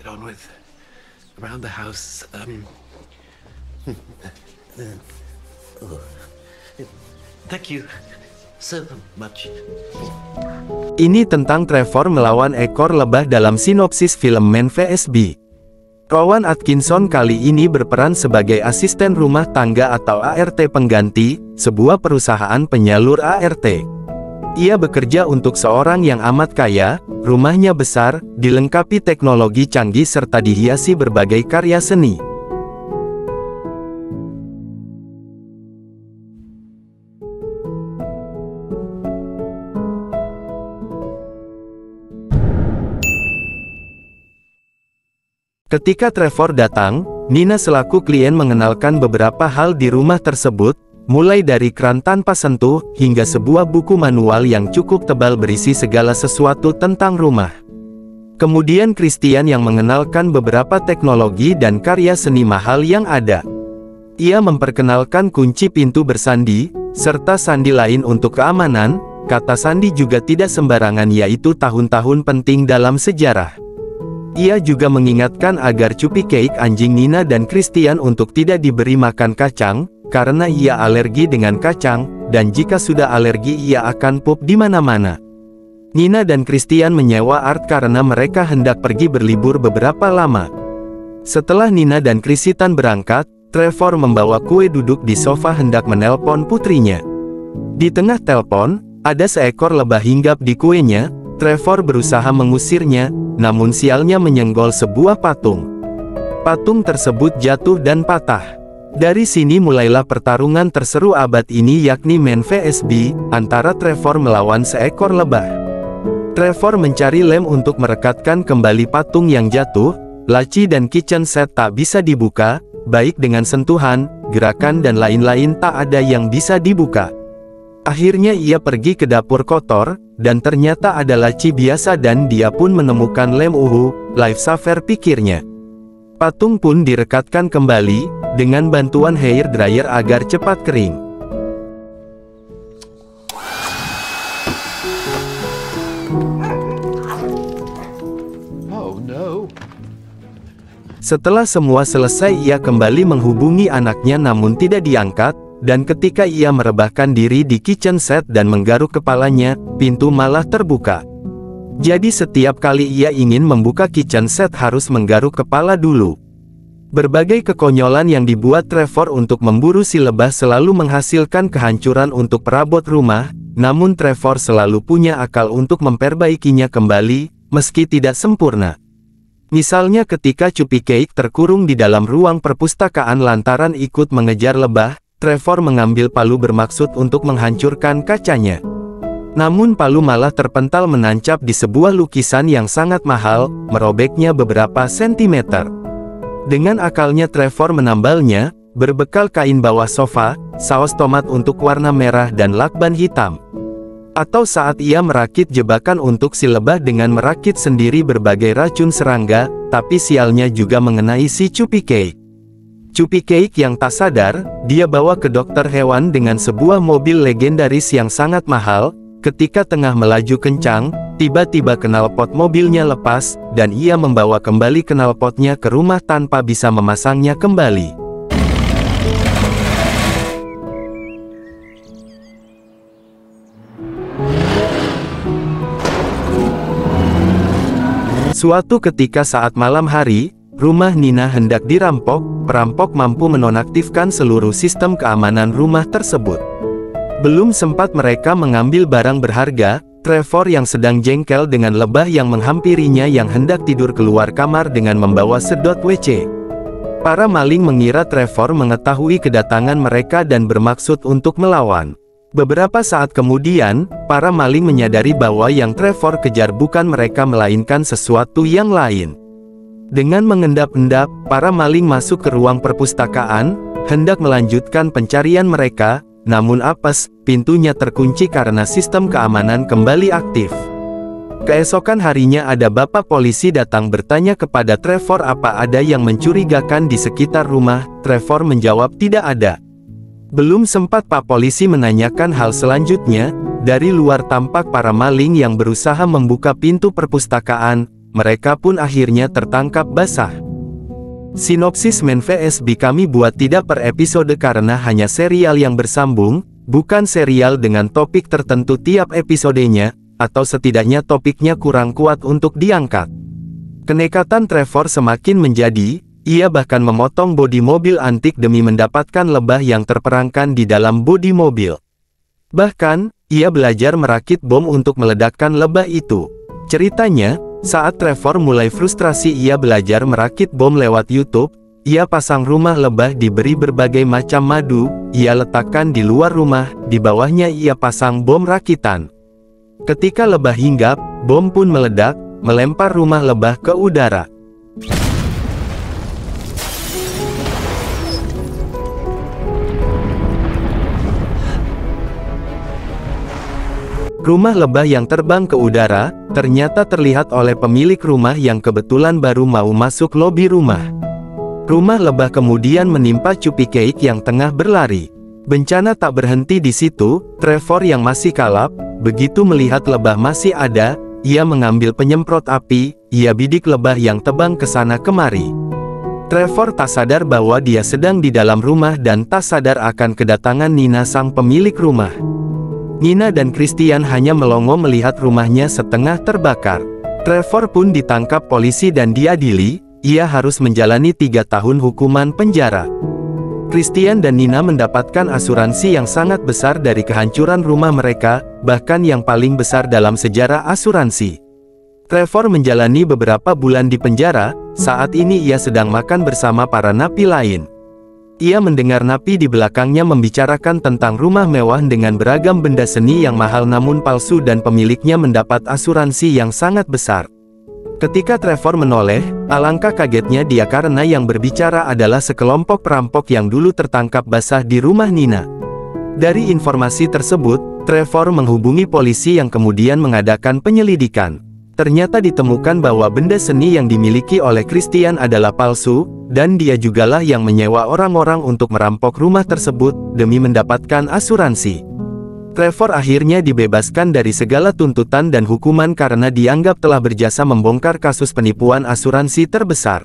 on with around the house. Thank you so much. Ini tentang Trevor melawan ekor lebah dalam sinopsis film Man vs Bee. Rowan Atkinson kali ini berperan sebagai asisten rumah tangga atau ART pengganti, sebuah perusahaan penyalur ART. Ia bekerja untuk seorang yang amat kaya, rumahnya besar, dilengkapi teknologi canggih serta dihiasi berbagai karya seni. Ketika Trevor datang, Nina selaku klien mengenalkan beberapa hal di rumah tersebut, mulai dari keran tanpa sentuh, hingga sebuah buku manual yang cukup tebal berisi segala sesuatu tentang rumah. Kemudian Christian yang mengenalkan beberapa teknologi dan karya seni mahal yang ada. Ia memperkenalkan kunci pintu bersandi, serta sandi lain untuk keamanan. Kata sandi juga tidak sembarangan, yaitu tahun-tahun penting dalam sejarah. Ia juga mengingatkan agar Cupi Cake anjing Nina dan Christian untuk tidak diberi makan kacang, karena ia alergi dengan kacang, dan jika sudah alergi ia akan pup di mana-mana. Nina dan Christian menyewa Art karena mereka hendak pergi berlibur beberapa lama. Setelah Nina dan Christian berangkat, Trevor membawa kue duduk di sofa hendak menelpon putrinya. Di tengah telepon, ada seekor lebah hinggap di kuenya. Trevor berusaha mengusirnya, namun sialnya menyenggol sebuah patung. Patung tersebut jatuh dan patah. Dari sini mulailah pertarungan terseru abad ini, yakni Man vs Bee, antara Trevor melawan seekor lebah. Trevor mencari lem untuk merekatkan kembali patung yang jatuh. Laci dan kitchen set tak bisa dibuka, baik dengan sentuhan, gerakan dan lain-lain tak ada yang bisa dibuka. Akhirnya ia pergi ke dapur kotor, dan ternyata ada laci biasa dan dia pun menemukan lem lifesaver pikirnya. Patung pun direkatkan kembali, dengan bantuan hair dryer agar cepat kering. Oh no. Setelah semua selesai ia kembali menghubungi anaknya namun tidak diangkat. Dan ketika ia merebahkan diri di kitchen set dan menggaruk kepalanya, pintu malah terbuka. Jadi setiap kali ia ingin membuka kitchen set harus menggaruk kepala dulu. Berbagai kekonyolan yang dibuat Trevor untuk memburu si lebah selalu menghasilkan kehancuran untuk perabot rumah, namun Trevor selalu punya akal untuk memperbaikinya kembali, meski tidak sempurna. Misalnya ketika Cupi Cake terkurung di dalam ruang perpustakaan lantaran ikut mengejar lebah, Trevor mengambil palu bermaksud untuk menghancurkan kacanya. Namun palu malah terpental menancap di sebuah lukisan yang sangat mahal, merobeknya beberapa sentimeter. Dengan akalnya Trevor menambalnya, berbekal kain bawah sofa, saus tomat untuk warna merah dan lakban hitam. Atau saat ia merakit jebakan untuk si lebah dengan merakit sendiri berbagai racun serangga, tapi sialnya juga mengenai si Cupi Cake. Cupi Cake yang tak sadar, dia bawa ke dokter hewan dengan sebuah mobil legendaris yang sangat mahal. Ketika tengah melaju kencang, tiba-tiba knalpot mobilnya lepas, dan ia membawa kembali knalpotnya ke rumah tanpa bisa memasangnya kembali. Suatu ketika saat malam hari, rumah Nina hendak dirampok. Perampok mampu menonaktifkan seluruh sistem keamanan rumah tersebut. Belum sempat mereka mengambil barang berharga, Trevor yang sedang jengkel dengan lebah yang menghampirinya yang hendak tidur keluar kamar dengan membawa sedot WC. Para maling mengira Trevor mengetahui kedatangan mereka dan bermaksud untuk melawan. Beberapa saat kemudian, para maling menyadari bahwa yang Trevor kejar bukan mereka melainkan sesuatu yang lain. Dengan mengendap-endap, para maling masuk ke ruang perpustakaan, hendak melanjutkan pencarian mereka, namun apes, pintunya terkunci karena sistem keamanan kembali aktif. Keesokan harinya ada bapak polisi datang bertanya kepada Trevor apa ada yang mencurigakan di sekitar rumah. Trevor menjawab tidak ada. Belum sempat pak polisi menanyakan hal selanjutnya, dari luar tampak para maling yang berusaha membuka pintu perpustakaan. mereka pun akhirnya tertangkap basah. Sinopsis Man vs Bee kami buat tidak per episode karena hanya serial yang bersambung, bukan serial dengan topik tertentu tiap episodenya, atau setidaknya topiknya kurang kuat untuk diangkat. Kenekatan Trevor semakin menjadi, ia bahkan memotong bodi mobil antik demi mendapatkan lebah yang terperangkan di dalam bodi mobil. Bahkan, ia belajar merakit bom untuk meledakkan lebah itu. Ceritanya, saat Trevor mulai frustrasi ia belajar merakit bom lewat YouTube, ia pasang rumah lebah diberi berbagai macam madu, ia letakkan di luar rumah, di bawahnya ia pasang bom rakitan. Ketika lebah hinggap, bom pun meledak, melempar rumah lebah ke udara. Rumah lebah yang terbang ke udara, ternyata terlihat oleh pemilik rumah yang kebetulan baru mau masuk lobi rumah. Rumah lebah kemudian menimpa Cupi Cake yang tengah berlari. Bencana tak berhenti di situ, Trevor yang masih kalap, begitu melihat lebah masih ada, ia mengambil penyemprot api, ia bidik lebah yang terbang ke sana kemari. Trevor tak sadar bahwa dia sedang di dalam rumah dan tak sadar akan kedatangan Nina sang pemilik rumah. Nina dan Christian hanya melongo melihat rumahnya setengah terbakar. Trevor pun ditangkap polisi dan diadili, ia harus menjalani 3 tahun hukuman penjara. Christian dan Nina mendapatkan asuransi yang sangat besar dari kehancuran rumah mereka, bahkan yang paling besar dalam sejarah asuransi. Trevor menjalani beberapa bulan di penjara, saat ini ia sedang makan bersama para napi lain. Ia mendengar napi di belakangnya membicarakan tentang rumah mewah dengan beragam benda seni yang mahal namun palsu dan pemiliknya mendapat asuransi yang sangat besar. Ketika Trevor menoleh, alangkah kagetnya dia karena yang berbicara adalah sekelompok perampok yang dulu tertangkap basah di rumah Nina. Dari informasi tersebut, Trevor menghubungi polisi yang kemudian mengadakan penyelidikan. Ternyata ditemukan bahwa benda seni yang dimiliki oleh Christian adalah palsu, dan dia jugalah yang menyewa orang-orang untuk merampok rumah tersebut, demi mendapatkan asuransi. Trevor akhirnya dibebaskan dari segala tuntutan dan hukuman karena dianggap telah berjasa membongkar kasus penipuan asuransi terbesar.